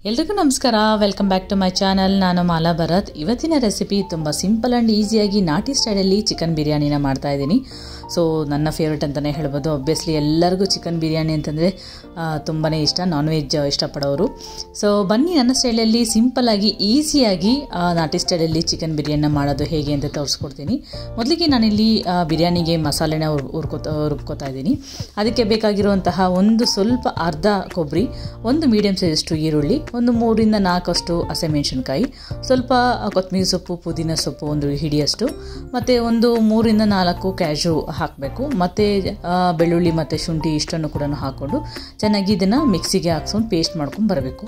ಎಲ್ರಿಗೂ ನಮಸ್ಕಾರ. Welcome back to my channel. ನಾನು ಮಾಲಾ ಭರತ್. ಇವತ್ತಿನ ರೆಸಿಪಿ ತುಂಬ ಸಿಂಪಲ್ ಆ್ಯಂಡ್ ಈಸಿಯಾಗಿ ನಾಟಿ ಸ್ಟೈಲಲ್ಲಿ ಚಿಕನ್ ಬಿರಿಯಾನಿನ ಮಾಡ್ತಾ ಇದ್ದೀನಿ. ಸೊ ನನ್ನ ಫೇವ್ರೇಟ್ ಅಂತಲೇ ಹೇಳ್ಬೋದು. ಒಬ್ವಿಯಸ್ಲಿ ಎಲ್ಲರಿಗೂ ಚಿಕನ್ ಬಿರಿಯಾನಿ ಅಂತಂದರೆ ತುಂಬಾ ಇಷ್ಟ, ನಾನ್ ವೆಜ್ ಇಷ್ಟಪಡೋರು. ಸೊ ಬನ್ನಿ ನನ್ನ ಸ್ಟೈಲಲ್ಲಿ ಸಿಂಪಲ್ಲಾಗಿ ಈಸಿಯಾಗಿ ನಾಟಿ ಸ್ಟೈಲಲ್ಲಿ ಚಿಕನ್ ಬಿರಿಯಾನಿನ ಮಾಡೋದು ಹೇಗೆ ಅಂತ ತೋರಿಸ್ಕೊಡ್ತೀನಿ. ಮೊದಲಿಗೆ ನಾನಿಲ್ಲಿ ಬಿರಿಯಾನಿಗೆ ಮಸಾಲೆನ ರುಬ್ಕೋತಾ ಇದ್ದೀನಿ. ಅದಕ್ಕೆ ಬೇಕಾಗಿರುವಂತಹ ಸ್ವಲ್ಪ ಅರ್ಧ ಕೊಬ್ಬರಿ, ಒಂದು ಮೀಡಿಯಮ್ ಸೈಜಷ್ಟು ಈರುಳ್ಳಿ, ಒಂದು 3 ರಿಂದ 4 ಹಸಿಮೆಣಸಿನಕಾಯಿ, ಸ್ವಲ್ಪ ಕೊತ್ತಂಬರಿ ಸೊಪ್ಪು, ಪುದೀನ ಸೊಪ್ಪು ಒಂದು ಹಿಡಿಯಷ್ಟು, ಮತ್ತು ಒಂದು 3 ರಿಂದ 4 ಕ್ಯಾಶು ಹಾಕಬೇಕು. ಮತ್ತು ಬೆಳ್ಳುಳ್ಳಿ ಮತ್ತು ಶುಂಠಿ ಇಷ್ಟನ್ನು ಕೂಡ ಹಾಕ್ಕೊಂಡು ಚೆನ್ನಾಗಿ ಇದನ್ನು ಮಿಕ್ಸಿಗೆ ಹಾಕ್ಸ್ಕೊಂಡು ಪೇಸ್ಟ್ ಮಾಡ್ಕೊಂಡು ಬರಬೇಕು.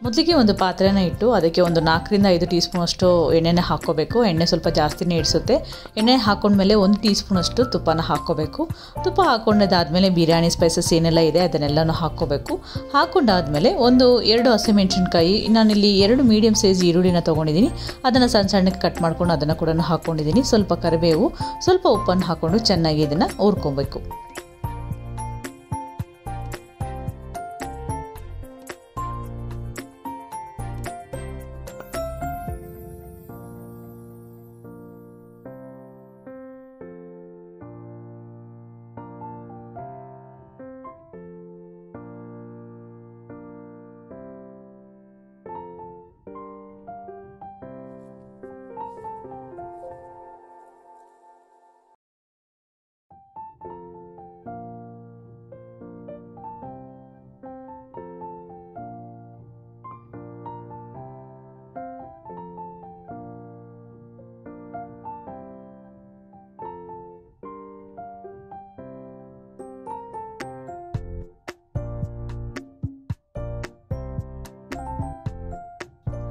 ಮೊದಲಿಗೆ ಒಂದು ಪಾತ್ರೆನ ಇಟ್ಟು ಅದಕ್ಕೆ ಒಂದು 4 ರಿಂದ 5 ಟೀ ಸ್ಪೂನಷ್ಟು ಎಣ್ಣೆನ ಹಾಕ್ಕೋಬೇಕು. ಎಣ್ಣೆ ಸ್ವಲ್ಪ ಜಾಸ್ತಿನೇ ಇಡಿಸುತ್ತೆ. ಎಣ್ಣೆ ಹಾಕೊಂಡ್ಮೇಲೆ 1 ಟೀ ಸ್ಪೂನಷ್ಟು ತುಪ್ಪನ ಹಾಕ್ಕೋಬೇಕು. ತುಪ್ಪ ಹಾಕ್ಕೊಂಡಾದ್ಮೇಲೆ ಬಿರಿಯಾನಿ ಸ್ಪೈಸಸ್ ಏನೆಲ್ಲ ಇದೆ ಅದನ್ನೆಲ್ಲನೂ ಹಾಕ್ಕೋಬೇಕು. ಹಾಕ್ಕೊಂಡಾದ್ಮೇಲೆ 2 ಹಸಿಮೆಣಸಿನಕಾಯಿ, ನಾನಿಲ್ಲಿ 2 ಮೀಡಿಯಮ್ ಸೈಜ್ ಈರುಳ್ಳಿನ ತೊಗೊಂಡಿದ್ದೀನಿ. ಅದನ್ನು ಸಣ್ಣಕ್ಕೆ ಕಟ್ ಮಾಡ್ಕೊಂಡು ಅದನ್ನು ಕೂಡ ಹಾಕ್ಕೊಂಡಿದ್ದೀನಿ. ಸ್ವಲ್ಪ ಕರಿಬೇವು, ಸ್ವಲ್ಪ ಉಪ್ಪನ್ನು ಹಾಕ್ಕೊಂಡು ಚೆನ್ನಾಗಿ ಇದನ್ನು ಹುರ್ಕೊಬೇಕು.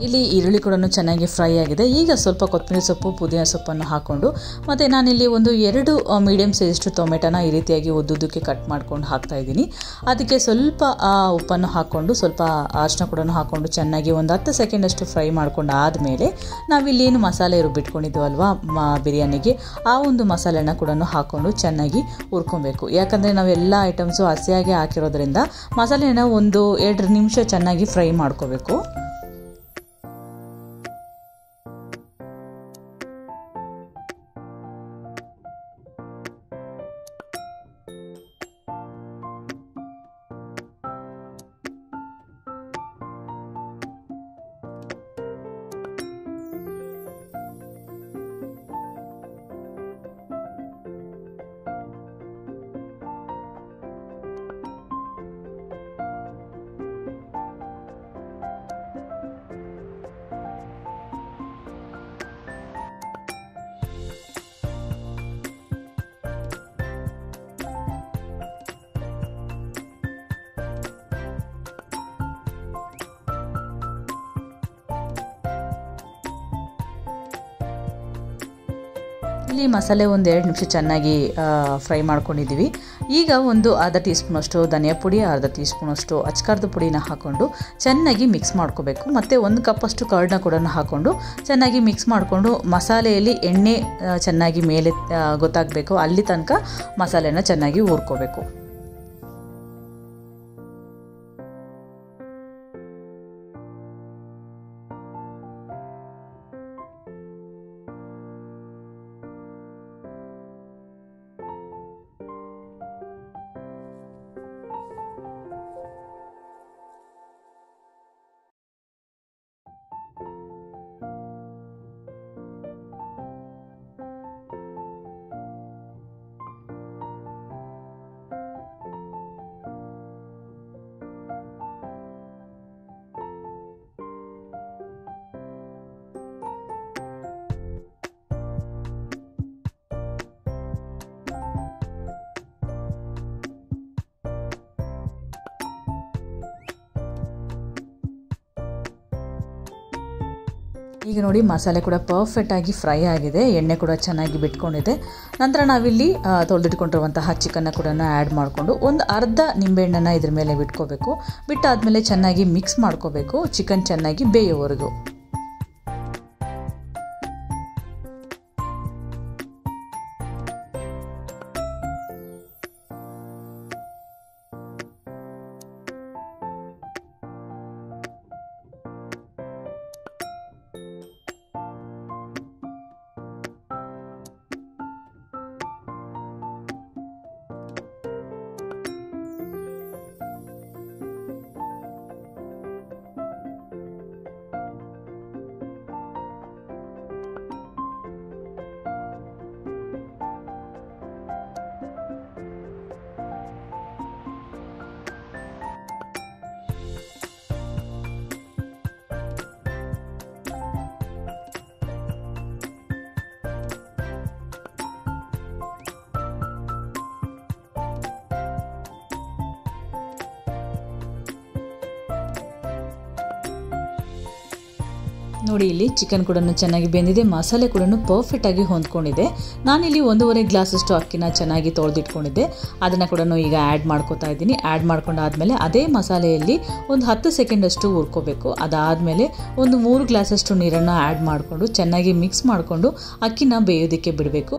ಇಲ್ಲಿ ಈರುಳ್ಳಿ ಕೂಡ ಚೆನ್ನಾಗಿ ಫ್ರೈ ಆಗಿದೆ. ಈಗ ಸ್ವಲ್ಪ ಕೊತ್ತಂಬರಿ ಸೊಪ್ಪು, ಪುದೀನ ಸೊಪ್ಪನ್ನು ಹಾಕ್ಕೊಂಡು, ಮತ್ತು ನಾನಿಲ್ಲಿ 2 ಮೀಡಿಯಮ್ ಸೈಜಷ್ಟು ಟೊಮೆಟೊನ ಈ ರೀತಿಯಾಗಿ ಉದ್ದುದ್ದಕ್ಕೆ ಕಟ್ ಮಾಡ್ಕೊಂಡು ಹಾಕ್ತಾಯಿದ್ದೀನಿ. ಅದಕ್ಕೆ ಸ್ವಲ್ಪ ಉಪ್ಪನ್ನು ಹಾಕ್ಕೊಂಡು, ಸ್ವಲ್ಪ ಅರಿಶಿನ ಕೂಡ ಹಾಕ್ಕೊಂಡು ಚೆನ್ನಾಗಿ ಒಂದು 10 ಸೆಕೆಂಡಷ್ಟು ಫ್ರೈ ಮಾಡ್ಕೊಂಡು ಆದಮೇಲೆ ನಾವಿಲ್ಲೇನು ಮಸಾಲೆ ರುಬ್ಬಿಟ್ಕೊಂಡಿದ್ದೀವಲ್ವ ಬಿರಿಯಾನಿಗೆ, ಆ ಒಂದು ಮಸಾಲೆನ ಕೂಡ ಹಾಕ್ಕೊಂಡು ಚೆನ್ನಾಗಿ ಹುರ್ಕೊಬೇಕು. ಯಾಕಂದರೆ ನಾವೆಲ್ಲ ಐಟಮ್ಸು ಹಸಿಯಾಗಿ ಹಾಕಿರೋದ್ರಿಂದ ಮಸಾಲೆನ 1-2 ನಿಮಿಷ ಚೆನ್ನಾಗಿ ಫ್ರೈ ಮಾಡ್ಕೋಬೇಕು. ಇಲ್ಲಿ ಮಸಾಲೆ 1-2 ನಿಮಿಷ ಚೆನ್ನಾಗಿ ಫ್ರೈ ಮಾಡ್ಕೊಂಡಿದ್ದೀವಿ. ಈಗ ಒಂದು ಅರ್ಧ ಟೀ ಸ್ಪೂನಷ್ಟು ಧನಿಯಾ ಪುಡಿ, ಅರ್ಧ ಟೀ ಸ್ಪೂನಷ್ಟು ಅಚ್ಕಾರದ ಪುಡಿನ ಹಾಕ್ಕೊಂಡು ಚೆನ್ನಾಗಿ ಮಿಕ್ಸ್ ಮಾಡ್ಕೋಬೇಕು. ಮತ್ತು 1 ಕಪ್ಪಷ್ಟು ಕರ್ಡ್ನ ಕೂಡ ಹಾಕ್ಕೊಂಡು ಚೆನ್ನಾಗಿ ಮಿಕ್ಸ್ ಮಾಡಿಕೊಂಡು ಮಸಾಲೆಯಲ್ಲಿ ಎಣ್ಣೆ ಚೆನ್ನಾಗಿ ಮೇಲೆ ಗೊತ್ತಾಗಬೇಕು, ಅಲ್ಲಿ ತನಕ ಮಸಾಲೆನ ಚೆನ್ನಾಗಿ ಹುರ್ಕೋಬೇಕು. ಈಗ ನೋಡಿ ಮಸಾಲೆ ಕೂಡ ಪರ್ಫೆಕ್ಟಾಗಿ ಫ್ರೈ ಆಗಿದೆ, ಎಣ್ಣೆ ಕೂಡ ಚೆನ್ನಾಗಿ ಬಿಟ್ಕೊಂಡಿದೆ. ನಂತರ ನಾವಿಲ್ಲಿ ತೊಳೆದಿಟ್ಕೊಂಡಿರುವಂತಹ ಚಿಕನ್ನ ಕೂಡ ಆ್ಯಡ್ ಮಾಡಿಕೊಂಡು ಒಂದು ಅರ್ಧ ನಿಂಬೆಹಣ್ಣನ್ನು ಇದ್ರ ಮೇಲೆ ಬಿಟ್ಕೋಬೇಕು. ಬಿಟ್ಟಾದಮೇಲೆ ಚೆನ್ನಾಗಿ ಮಿಕ್ಸ್ ಮಾಡ್ಕೋಬೇಕು, ಚಿಕನ್ ಚೆನ್ನಾಗಿ ಬೇಯೋವರೆಗೂ. ನೋಡಿ ಇಲ್ಲಿ ಚಿಕನ್ ಕೂಡ ಚೆನ್ನಾಗಿ ಬೆಂದಿದೆ, ಮಸಾಲೆ ಕೂಡ ಪರ್ಫೆಕ್ಟಾಗಿ ಹೊಂದ್ಕೊಂಡಿದೆ. ನಾನಿಲ್ಲಿ 1.5 ಗ್ಲಾಸಷ್ಟು ಅಕ್ಕಿನ ಚೆನ್ನಾಗಿ ತೊಳೆದಿಟ್ಕೊಂಡಿದ್ದೆ, ಅದನ್ನು ಕೂಡ ಈಗ ಆ್ಯಡ್ ಮಾಡ್ಕೋತಾ ಇದ್ದೀನಿ. ಆ್ಯಡ್ ಮಾಡ್ಕೊಂಡಾದ್ಮೇಲೆ ಅದೇ ಮಸಾಲೆಯಲ್ಲಿ ಒಂದು 10 ಸೆಕೆಂಡಷ್ಟು ಹುರ್ಕೋಬೇಕು. ಅದಾದಮೇಲೆ ಒಂದು 3 ಗ್ಲಾಸಷ್ಟು ನೀರನ್ನು ಆ್ಯಡ್ ಮಾಡಿಕೊಂಡು ಚೆನ್ನಾಗಿ ಮಿಕ್ಸ್ ಮಾಡಿಕೊಂಡು ಅಕ್ಕಿನ ಬೇಯೋದಕ್ಕೆ ಬಿಡಬೇಕು.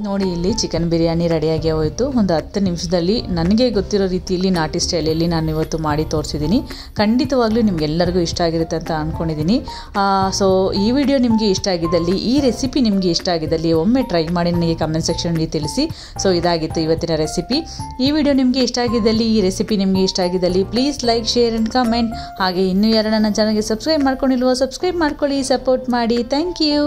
ನೋಡಿ ಇಲ್ಲಿ ಚಿಕನ್ ಬಿರಿಯಾನಿ ರೆಡಿಯಾಗಿ ಹೋಯಿತು. ಒಂದು 10 ನಿಮಿಷದಲ್ಲಿ ನನಗೆ ಗೊತ್ತಿರೋ ರೀತಿಯಲ್ಲಿ ನಾಟಿ ಸ್ಟೈಲಲ್ಲಿ ನಾನು ಇವತ್ತು ಮಾಡಿ ತೋರಿಸಿದ್ದೀನಿ. ಖಂಡಿತವಾಗ್ಲೂ ನಿಮಗೆಲ್ಲರಿಗೂ ಇಷ್ಟ ಆಗಿರುತ್ತೆ ಅಂತ ಅಂದ್ಕೊಂಡಿದ್ದೀನಿ. ಸೊ ಈ ವಿಡಿಯೋ ನಿಮಗೆ ಇಷ್ಟ ಆಗಿದ್ದಲ್ಲಿ, ಈ ರೆಸಿಪಿ ನಿಮಗೆ ಇಷ್ಟ ಆಗಿದ್ದಲ್ಲಿ ಒಮ್ಮೆ ಟ್ರೈ ಮಾಡಿ ನನಗೆ ಕಮೆಂಟ್ ಸೆಕ್ಷನಲ್ಲಿ ತಿಳಿಸಿ. ಸೊ ಇದಾಗಿತ್ತು ಇವತ್ತಿನ ರೆಸಿಪಿ. ಈ ವಿಡಿಯೋ ನಿಮಗೆ ಇಷ್ಟ ಆಗಿದ್ದಲ್ಲಿ, ಈ ರೆಸಿಪಿ ನಿಮಗೆ ಇಷ್ಟ ಆಗಿದ್ದಲ್ಲಿ please like, share and comment. ಹಾಗೆ ಇನ್ನೂ ಯಾರು ನನ್ನ ಚಾನಲ್ಗೆ ಸಬ್ಸ್ಕ್ರೈಬ್ ಮಾಡ್ಕೊಂಡಿಲ್ವೋ ಸಬ್ಸ್ಕ್ರೈಬ್ ಮಾಡ್ಕೊಳ್ಳಿ, ಸಪೋರ್ಟ್ ಮಾಡಿ. Thank you.